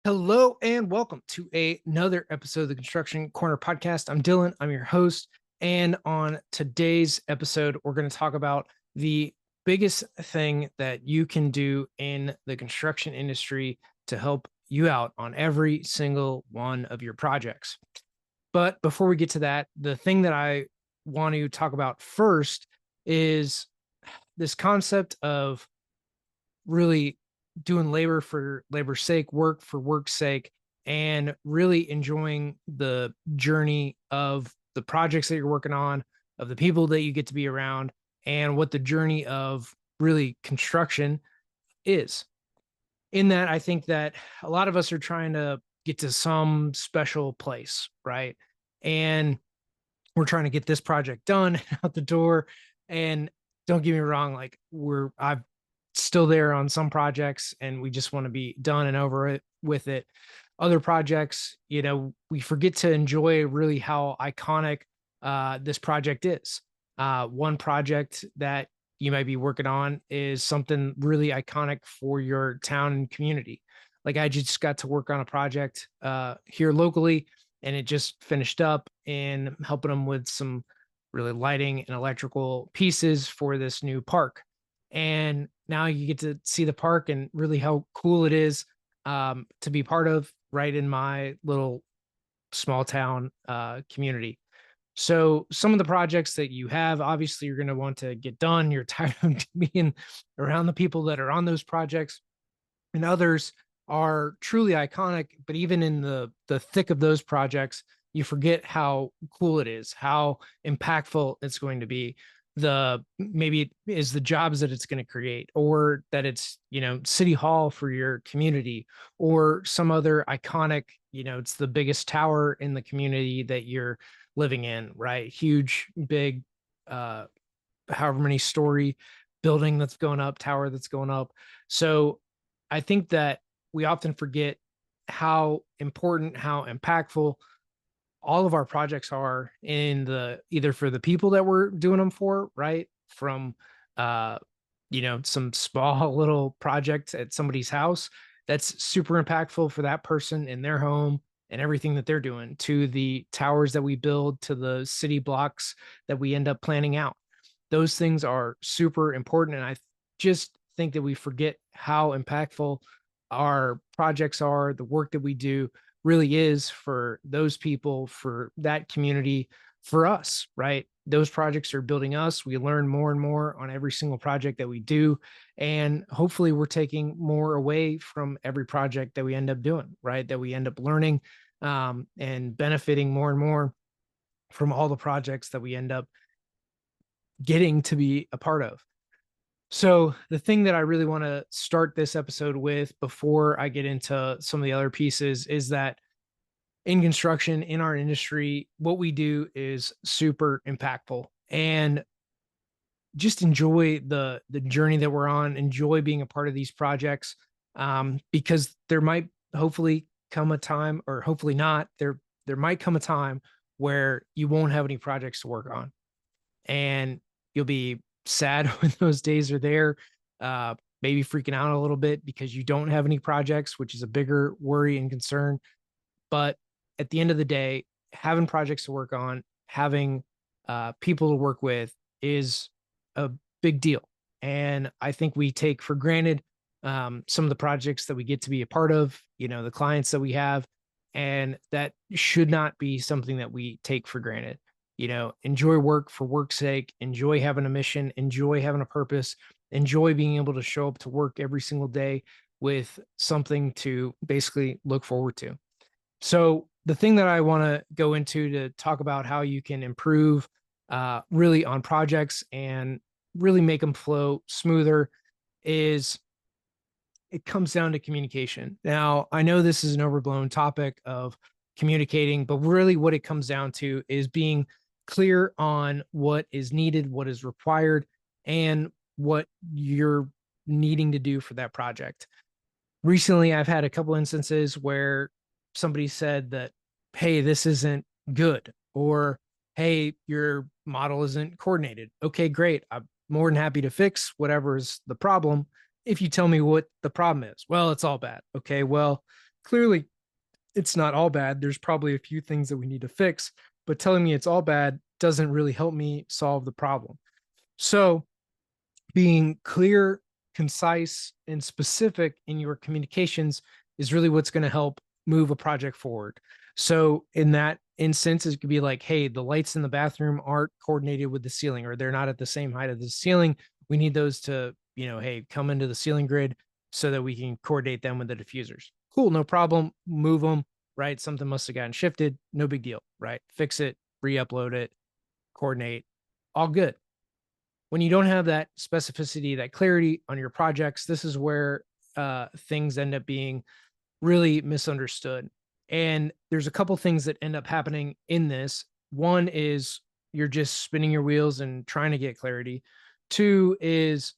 Hello and welcome to another episode of the Construction Corner podcast. I'm Dylan, I'm your host. And on today's episode, we're going to talk about the biggest thing that you can do in the construction industry to help you out on every single one of your projects. But before we get to that, the thing that I want to talk about first is this concept of really doing labor for labor's sake, work for work's sake, and really enjoying the journey of the projects that you're working on, of the people that you get to be around, and what the journey of really construction is. In that, I think that a lot of us are trying to get to some special place, right? And we're trying to get this project done out the door. And don't get me wrong, like I've still there on some projects and we just want to be done and over it with it. Other projects, we forget to enjoy really how iconic this project is. One project that you might be working on is something really iconic for your town and community. Like I just got to work on a project here locally, and it just finished up in helping them with some really lighting and electrical pieces for this new park. And now you get to see the park and really how cool it is to be part of right in my little small town community. So some of the projects that you have, obviously, you're going to want to get done. You're tired of being around the people that are on those projects, and others are truly iconic. But even in the thick of those projects, you forget how cool it is, how impactful it's going to be. The maybe it is the jobs that it's going to create, or that it's city hall for your community, or some other iconic. It's the biggest tower in the community that you're living in, right? Huge, big, however many story building that's going up, tower that's going up. So I think that we often forget how important, how impactful all of our projects are in the either for the people that we're doing them for, right? From some small little project at somebody's house that's super impactful for that person in their home and everything that they're doing, to the towers that we build, to the city blocks that we end up planning out. Those things are super important. And I just think that we forget how impactful our projects are, the work that we do really is for those people, for that community, for us, right? Those projects are building us. We learn more and more on every single project that we do. And hopefully we're taking more away from every project that we end up doing, right? That we end up learning and benefiting more and more from all the projects that we end up getting to be a part of. So the thing that I really want to start this episode with before I get into some of the other pieces is that in construction, in our industry, what we do is super impactful, and just enjoy the journey that we're on, enjoy being a part of these projects, because there might hopefully come a time, or hopefully not, there might come a time where you won't have any projects to work on, and you'll be sad when those days are there, maybe freaking out a little bit because you don't have any projects, which is a bigger worry and concern. But at the end of the day, having projects to work on, having people to work with is a big deal. And I think we take for granted some of the projects that we get to be a part of, the clients that we have, and that should not be something that we take for granted. Enjoy work for work's sake, enjoy having a mission, enjoy having a purpose, enjoy being able to show up to work every single day with something to basically look forward to. So the thing that I want to go into to talk about how you can improve really on projects and really make them flow smoother is it comes down to communication. Now, I know this is an overblown topic of communicating, but really what it comes down to is being clear on what is needed, what is required, and what you're needing to do for that project. Recently, I've had a couple instances where somebody said that, hey, this isn't good, or hey, your model isn't coordinated. Okay, great. I'm more than happy to fix whatever's the problem if you tell me what the problem is. Well, it's all bad. Okay, well, clearly it's not all bad. There's probably a few things that we need to fix, but telling me it's all bad doesn't really help me solve the problem. So being clear, concise, and specific in your communications is really what's going to help move a project forward. So in that instance, it could be like, hey, the lights in the bathroom aren't coordinated with the ceiling, or they're not at the same height as the ceiling. We need those to, hey, come into the ceiling grid so that we can coordinate them with the diffusers. Cool, no problem. Move them, right? Something must have gotten shifted. No big deal, right? Fix it, re-upload it, coordinate, all good. When you don't have that specificity, that clarity on your projects, this is where things end up being really misunderstood. And there's a couple things that end up happening in this. One is you're just spinning your wheels and trying to get clarity. Two is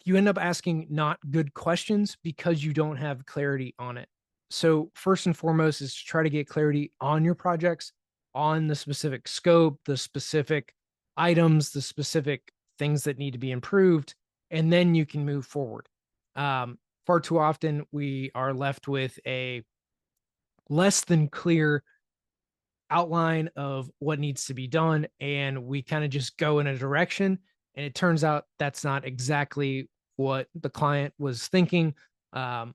you end up asking not good questions because you don't have clarity on it. So first and foremost is to try to get clarity on your projects, on the specific scope, the specific items, the specific things that need to be improved, and then you can move forward. Far too often we are left with a less than clear outline of what needs to be done, and we kind of just go in a direction, and it turns out that's not exactly what the client was thinking, um,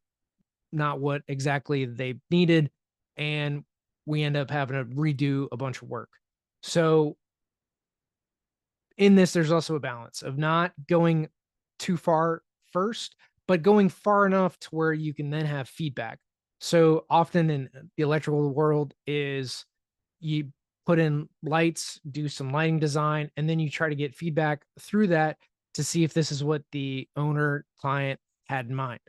not what exactly they needed, and we end up having to redo a bunch of work. So in this, there's also a balance of not going too far first, but going far enough to where you can then have feedback. So often in the electrical world is you put in lights, do some lighting design, and then you try to get feedback through that to see if this is what the owner client had in mind.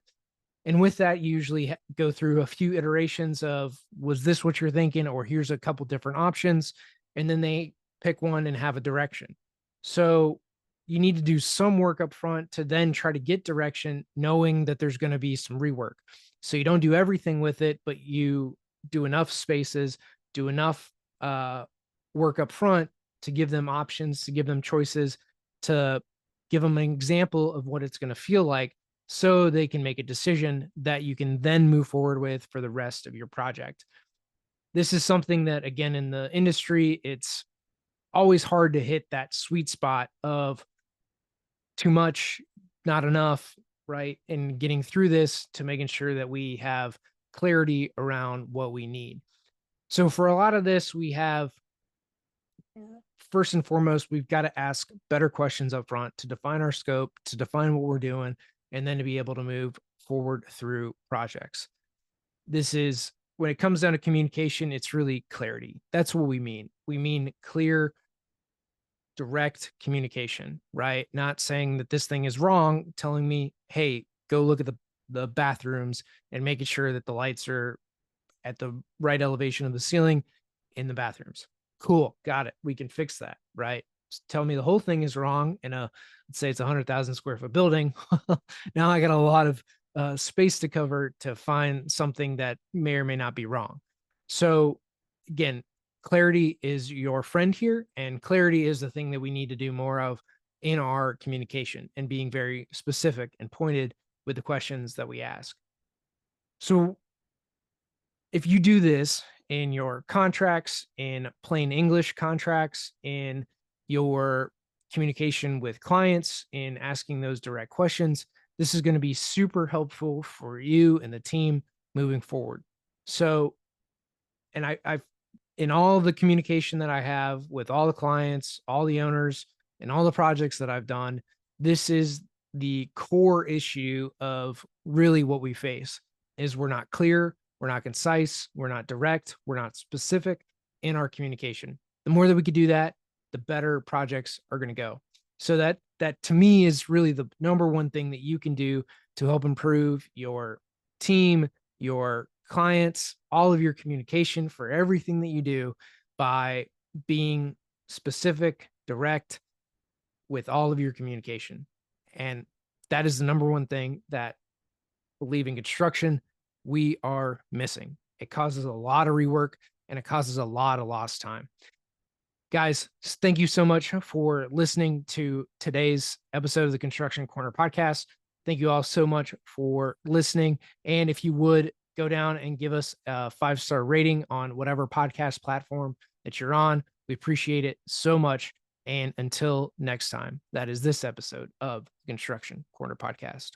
And with that, you usually go through a few iterations of, was this what you're thinking? Or here's a couple different options. And then they pick one and have a direction. So you need to do some work up front to then try to get direction, knowing that there's going to be some rework. So you don't do everything with it, but you do enough spaces, do enough work up front to give them options, to give them choices, to give them an example of what it's going to feel like, so they can make a decision that you can then move forward with for the rest of your project. This is something that, again, in the industry, it's always hard to hit that sweet spot of too much, not enough, right? And getting through this to making sure that we have clarity around what we need. So for a lot of this, we have, first and foremost, we've got to ask better questions up front to define our scope, to define what we're doing, and then to be able to move forward through projects. This is, when it comes down to communication, it's really clarity. That's what we mean. We mean clear, direct communication, right? Not saying that this thing is wrong, telling me, hey, go look at the bathrooms and making sure that the lights are at the right elevation of the ceiling in the bathrooms. Cool, got it. We can fix that, right? Just tell me the whole thing is wrong in a, let's say it's a 100,000 square foot building. Now I got a lot of space to cover to find something that may or may not be wrong. So again, clarity is your friend here, and clarity is the thing that we need to do more of in our communication, and being very specific and pointed with the questions that we ask. So if you do this in your contracts, in plain English contracts, in your communication with clients, in asking those direct questions, this is going to be super helpful for you and the team moving forward. So, and I've, in all the communication that I have with all the clients, all the owners, and all the projects that I've done, this is the core issue of really what we face is we're not clear, we're not concise, we're not direct, we're not specific in our communication. The more that we could do that, the better projects are going to go. So that to me is really the number one thing that you can do to help improve your team, your clients, all of your communication for everything that you do, by being specific, direct with all of your communication. And that is the number one thing that, leaving construction, we are missing. It causes a lot of rework, and it causes a lot of lost time. Guys, thank you so much for listening to today's episode of the Construction Corner podcast. Thank you all so much for listening. And if you would go down and give us a 5-star rating on whatever podcast platform that you're on, we appreciate it so much. And until next time, that is this episode of the Construction Corner Podcast.